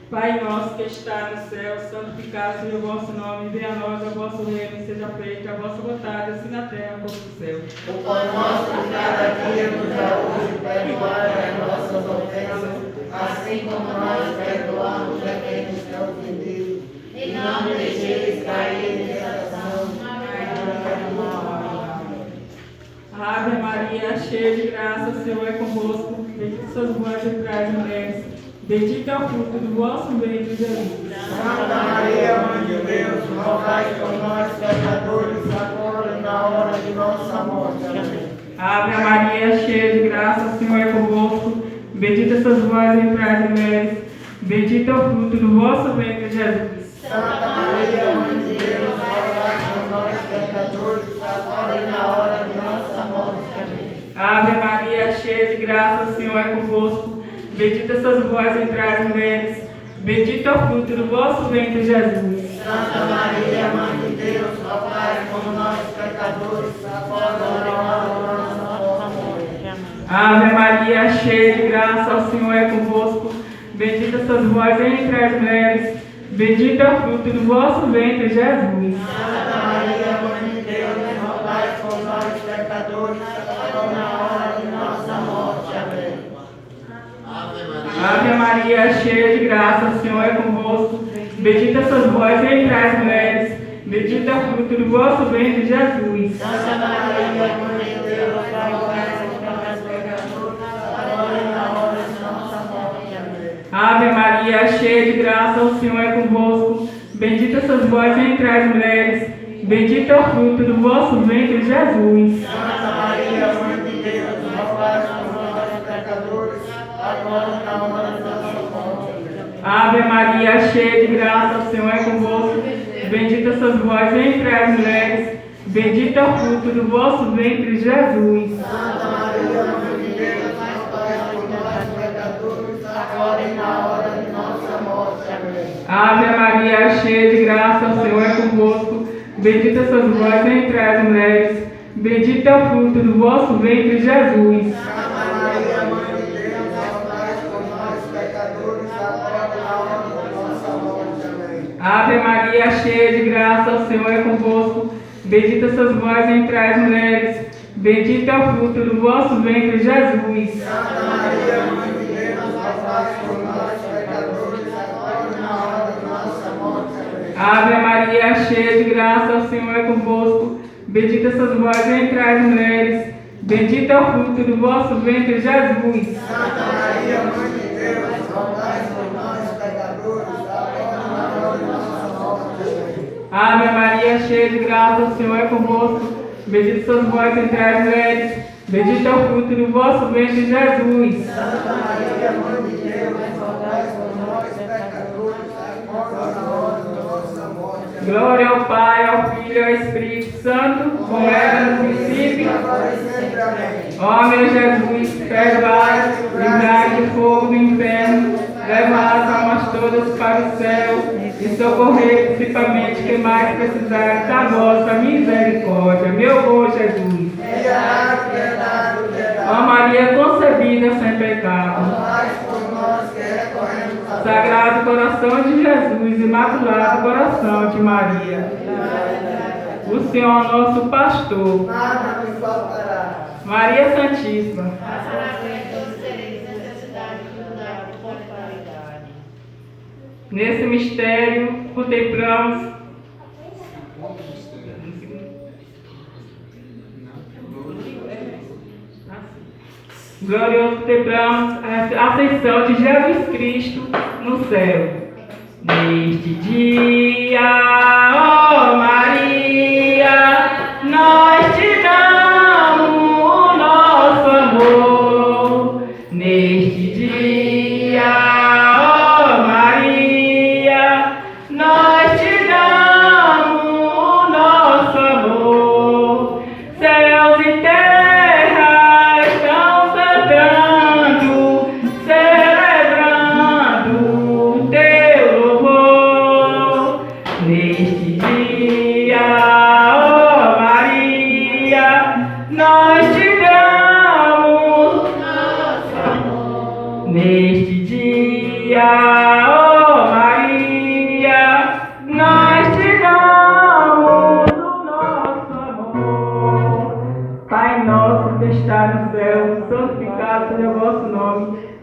Pai nosso que está no céu, santificado seja o vosso nome, venha a nós o vosso reino, seja feita a vossa vontade, assim na terra como no céu. O pão nosso de cada dia nos dá hoje, perdoai as nossas ofensas, assim como nós perdoamos a quem nos tem ofendido. E não nos deixeis cair em tentação. Ave Maria, cheia de graça, o Senhor é convosco, bendita sois vós entre as mulheres, bendito é o fruto do vosso ventre, Jesus. Santa Maria, Mãe de Deus, rogai por nós, pecadores, agora e na hora de nossa morte. Amém. Ave Maria, cheia de graça, o Senhor é convosco, bendita sois vós entre as mulheres, bendito é o fruto do vosso ventre, Jesus. Santa Maria, Mãe de Deus, rogai por nós, pecadores, agora e na hora de nossa morte. Amém. Ave Maria, cheia de graça, o Senhor é convosco, bendita sois vós entre as mulheres, bendito é o fruto do vosso ventre, Jesus. Santa Maria, Mãe de Deus, rogai por nós, pecadores, agora e na hora de nossa morte. Ave Maria, cheia de graça, o Senhor é convosco, bendita sois vós entre as mulheres, bendito é o fruto do vosso ventre, Jesus. Santa Maria, Mãe de Deus, rogai por nós, pecadores, agora e na hora de nossa morte. Amém. Ave Maria, cheia de graça, o Senhor é convosco, bendita sois vós entre as mulheres, bendito é o fruto do vosso ventre, Jesus. Santa Maria, Mãe de Deus, rogai por nós, pecadores, agora e na hora de nossa morte. Amém. Ave Maria, cheia de graça, o Senhor é convosco, bendita sois vós entre as mulheres, bendito é o fruto do vosso ventre, Jesus. Santa Maria, Mãe de Deus, rogai por nós, pecadores, agora e na hora de nossa morte. Amém. Ave Maria, cheia de graça, o Senhor é convosco, bendita sois vós entre as mulheres, bendito é o fruto do vosso ventre, Jesus. Santa Maria, Mãe de Deus, rogai por nós, pecadores, agora e na hora de nossa morte. Amém. Ave Maria, cheia de graça, o Senhor é convosco, bendita sois vós entre as mulheres, bendito é o fruto do vosso ventre, Jesus. Santa Maria, Mãe de Deus, rogai por nós, pecadores, agora e na hora de nossa morte. Amém. Ave Maria, cheia de graça, o Senhor é convosco, bendita sois vós entre as mulheres, bendito é o fruto do vosso ventre, Jesus. Santa Maria, Mãe de Deus, rogai por nós, pecadores, agora e na hora de nossa morte. Amém. Ave Maria, cheia de graça, o Senhor é convosco, bendita sois vós entre as mulheres, bendito é o fruto do vosso ventre, Jesus. Santa Maria, Mãe de Deus, rogai por nós, pecadores, agora e na hora de nossa morte. Amém. Ave Maria, cheia de graça, o Senhor é convosco, bendito sois vós entre as mulheres, bendito é o fruto do vosso ventre, Jesus. Santa Maria, Mãe de Deus, rogai por nós, pecadores, agora e na hora de nossa morte. Amém. Glória ao Pai, ao Filho e ao Espírito Santo, como era no princípio. Agora e sempre. Amém. Ó meu Jesus, perdoai, livrai do fogo do inferno, levai as almas todas para o céu e socorrei principalmente quem mais precisar da vossa misericórdia. Meu bom Jesus. Piedade, piedade, piedade. Ó Maria concebida sem pecado, Rogai por nós que recorremos a vós. Sagrado coração de Jesus, Imaculado coração de Maria, o Senhor nosso pastor, Nada nos faltará. Maria Santíssima. Nesse mistério, contemplamos glorioso, contemplamos a ascensão de Jesus Cristo no céu. Neste dia, ó Maria, nós te damos o nosso amor. Neste dia, ó Maria, nós te damos o nosso amor. Céus e terra estão cantando, celebrando teu louvor. Neste dia, ó Maria, nós te damos nosso amor. Neste dia, ó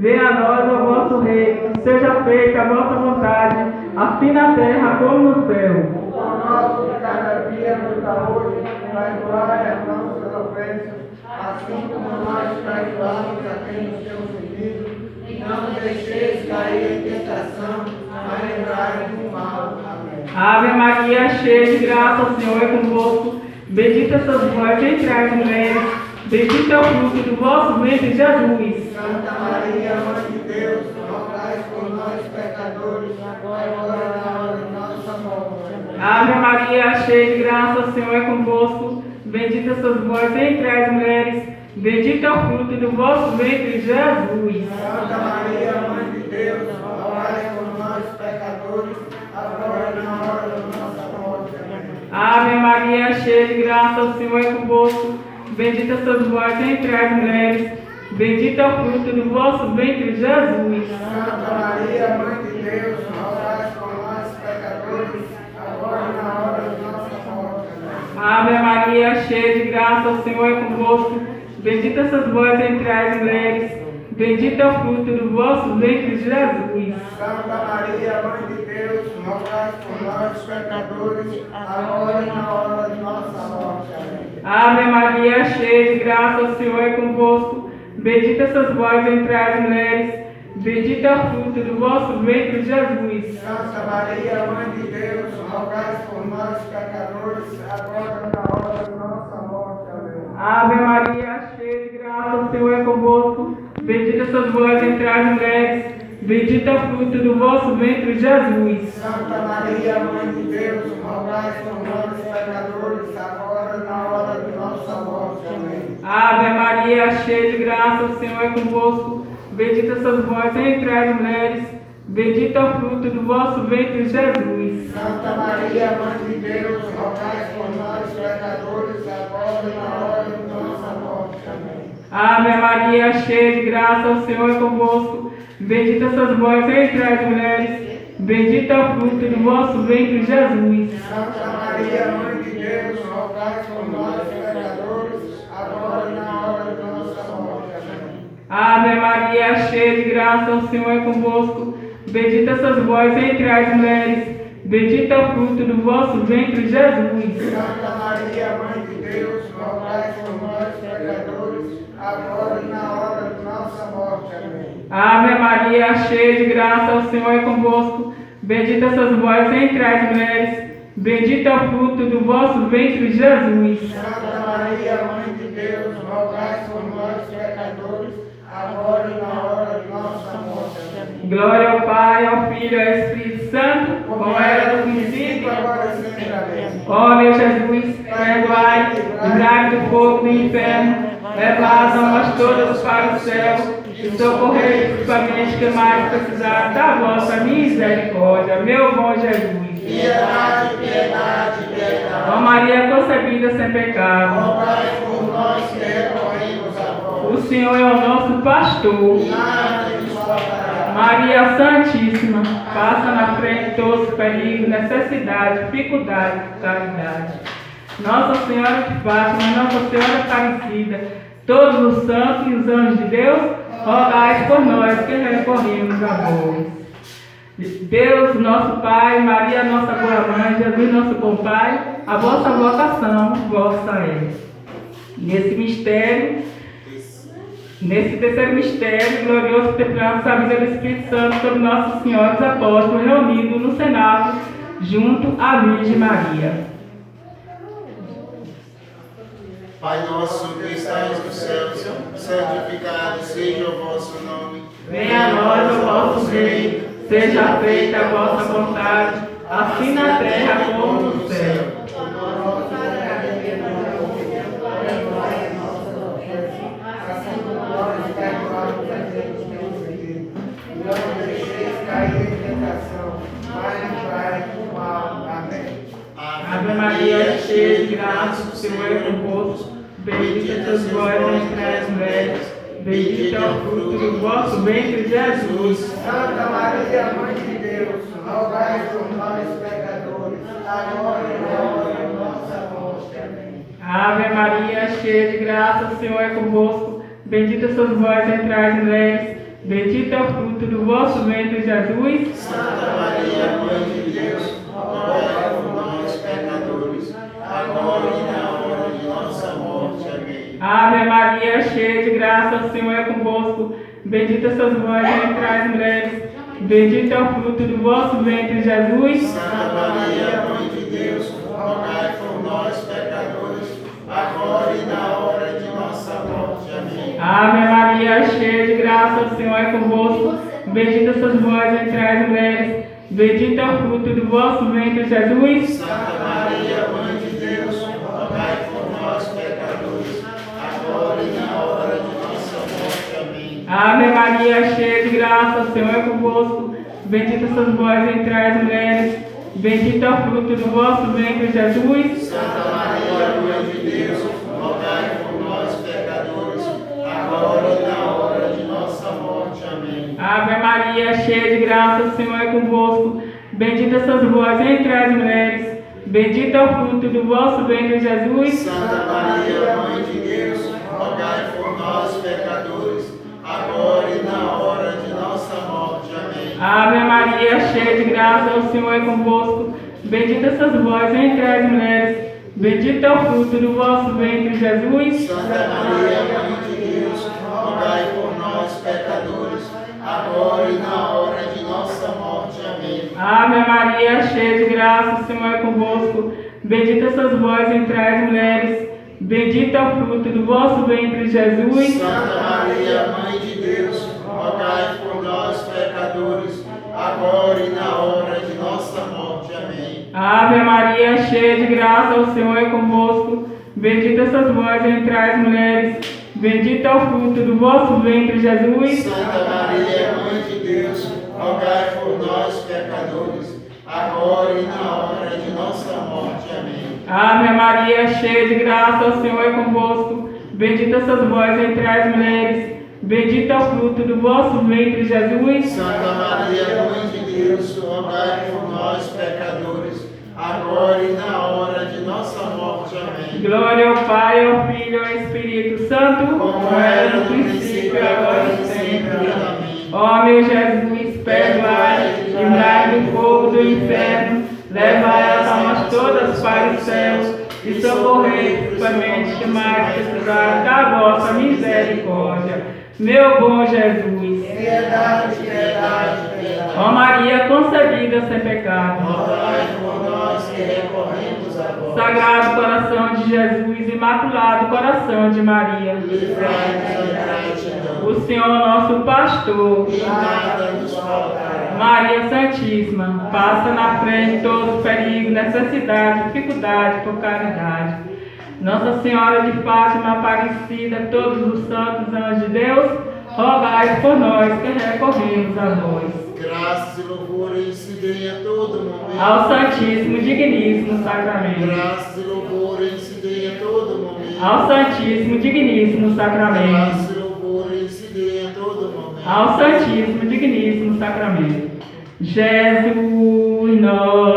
Venha a nós o vosso reino, seja feita a vossa vontade, assim na terra como no céu. O pão nosso de cada dia nos dá hoje, perdoai as nossas ofensas, assim como nós perdoamos a quem nos tem ofendido, e não nos deixeis cair em tentação, mas livrai-nos do mal. Amém. Ave Maria, cheia de graça, o Senhor é convosco. Bendita sois vós entre as mulheres, bendito é o fruto do vosso ventre, Jesus. Santa Maria, Mãe de Deus, rogai por nós, pecadores, agora e na hora de nossa morte. Ave Maria, cheia de graça, o Senhor é convosco. Bendita sois vós entre as mulheres, bendito é o fruto do vosso ventre, Jesus. Santa Maria, Mãe de Deus, rogai por nós, pecadores, agora e na hora de nossa morte. Amém. Ave Maria, cheia de graça, o Senhor é convosco. Bendita sois vós entre as mulheres, bendito é o fruto do vosso ventre, Jesus. Santa Maria, Mãe de Deus, rogai por nós, pecadores, agora e na hora de nossa morte. Amém. Ave Maria, cheia de graça, o Senhor é convosco. Bendita sois vós entre as mulheres, bendito é o fruto do vosso ventre, Jesus. Santa Maria, Mãe de Deus, rogai por nós, pecadores, agora e na hora de nossa morte. Amém. Ave Maria, cheia de graça, o Senhor é convosco. Bendita sois vós entre as mulheres, bendito é o fruto do vosso ventre, Jesus. Santa Maria, Mãe de Deus, rogai por nós, pecadores, agora e na hora de nossa morte. Amém. Ave Maria, cheia de graça, o Senhor é convosco. Bendita sois vós entre as mulheres, bendito é o fruto do vosso ventre, Jesus. Santa Maria, Mãe de Deus, rogai por nós, pecadores, agora e na hora de nossa morte. Amém. Ave Maria, cheia de graça, o Senhor é convosco. Bendita sois vós entre as mulheres, bendito é o fruto do vosso ventre, Jesus. Santa Maria, Mãe de Deus, rogai por nós, pecadores, agora e na hora de nossa morte. Amém. Ave Maria, cheia de graça, o Senhor é convosco. Bendita sois vós entre as mulheres, bendito é o fruto do vosso ventre, Jesus. Santa Maria, Mãe de Deus, rogai por nós, pecadores, agora e na hora de nossa morte. Amém. Ave Maria, cheia de graça, o Senhor é convosco. Bendita sois vós entre as mulheres, bendito é o fruto do vosso ventre, Jesus. Santa Maria, Mãe de Deus, rogai por nós, pecadores, agora e na hora de nossa morte. Amém. Ave Maria, cheia de graça, o Senhor é convosco. Bendita sois vós entre as mulheres, bendito é o fruto do vosso ventre, Jesus. Santa Maria, Mãe de Deus, rogai por nós, pecadores, agora e na hora de nossa morte. Amém. Glória ao Pai, ao Filho e ao Espírito Santo, como era no princípio. agora e sempre. Amém. Ó meu Jesus, perdoai, livrai do fogo do inferno, levai as almas todas para o céu e socorrei principalmente que mais precisar da vossa misericórdia, meu bom Jesus. Piedade, piedade, piedade. Ó Maria concebida sem pecado, Rogai por nós que recorremos a vós. o Senhor é o nosso pastor. Nada nos faltará. Maria Santíssima, passa na frente de todos os perigos, necessidade, dificuldade, caridade. Nossa Senhora de Fátima, Nossa Senhora Aparecida, todos os santos e os anjos de Deus, rogai por nós que recorremos a vós. Deus, nosso Pai, Maria, nossa boa mãe, Jesus, nosso bom Pai, a vossa vocação, vossa é. Nesse terceiro mistério glorioso, contemplamos a vida do Espírito Santo sobre Nossa Senhora e os apóstolos reunidos no cenáculo junto à Virgem Maria. Pai nosso que estais nos céus, santificado seja o vosso nome. Venha a nós o vosso reino, seja feita a vossa vontade, assim na terra como no céu. Não deixeis cair em tentação, mas livrai-nos do mal. Amém. Ave Maria, cheia de graça, o Senhor é convosco. Bendita sois vós entre as mulheres, bendito é o fruto do vosso ventre, Jesus. Santa Maria, Mãe de Deus, rogai por nós, pecadores, agora e na hora de nossa morte. Amém. Ave Maria, cheia de graça, o Senhor é convosco. Bendita sois vós entre as mulheres, Bendito é o fruto do vosso ventre, Jesus. Santa Maria, Mãe de Deus, rogai por nós, pecadores, agora e na hora de nossa morte. Amém. Ave Maria, cheia de graça, o Senhor é convosco. Bendita sois vós entre as mulheres. Bendito é o fruto do vosso ventre, Jesus. Santa Maria, Mãe de Deus, rogai por nós, pecadores, agora e na hora de nossa morte. Amém. Ave Maria, cheia de graça, o Senhor é convosco. Bendita sois vós entre as mulheres. Bendito é o fruto do vosso ventre, Jesus. Santa Maria, Mãe de Deus, rogai por nós, pecadores, agora e na hora de nossa morte. Amém. Ave Maria, cheia de graça, o Senhor é convosco. Bendita sois vós entre as mulheres. Bendito é o fruto do vosso ventre, Jesus. Santa Maria, Mãe de Deus, rogai por nós, pecadores, agora e na hora de nossa morte. Amém. Ave Maria, cheia de graça, o Senhor é convosco. Bendita sois vós entre as mulheres. Bendito é o fruto do vosso ventre, Jesus. Santa Maria, Mãe de Deus, rogai por nós, pecadores, agora e na hora de nossa morte. Amém. Ave Maria, cheia de graça, o Senhor é convosco. Bendita sois vós entre as mulheres. Bendito é o fruto do vosso ventre, Jesus. Santa Maria, Mãe de Deus, rogai por nós, pecadores, agora e na hora de nossa morte. Amém. Ave Maria, cheia de graça, o Senhor é convosco. Bendita sois vós entre as mulheres. Bendito é o fruto do vosso ventre, Jesus. Santa Maria, Mãe de Deus, rogai por nós, pecadores, agora e na hora de nossa morte. Amém. Ave Maria, cheia de graça, o Senhor é convosco. Bendita sois vós entre as mulheres. Bendito é o fruto do vosso ventre, Jesus. Santa Maria, Mãe de Deus, rogai por nós, pecadores, agora e na hora de nossa morte. Amém. Ave Maria, cheia de graça, o Senhor é convosco. Bendita sois vós entre as mulheres. Bendito é o fruto do vosso ventre, Jesus. Santa Maria, Mãe de Deus, rogai por nós, pecadores, agora e na hora de nossa morte. Amém. Glória ao Pai, ao Filho e ao Espírito Santo, Como era no princípio, agora e sempre. Amém. Ó meu Jesus, perdoai, livrai do fogo do inferno, levai as almas todas para os céus e socorrei principalmente que mais precisar da vossa misericórdia. Meu bom Jesus, Piedade, piedade, piedade. ó Maria concebida sem pecado, Rogai por nós que recorremos a vós. Sagrado coração de Jesus, Imaculado coração de Maria, Livrai-nos da ingratidão. o Senhor nosso pastor, E nada nos faltará. Maria Santíssima, passa na frente todos os perigos, necessidade, dificuldade, por caridade. Nossa Senhora de Fátima Aparecida, todos os santos anjos de Deus, rogai por nós que recorremos a vós. Graças e louvores se deem a todo momento. Ao Santíssimo Digníssimo Sacramento. Graças e louvores se deem a todo momento. Ao Santíssimo Digníssimo Sacramento. Graças e louvores se deem a todo momento. Ao Santíssimo Digníssimo Sacramento. Jesus, nós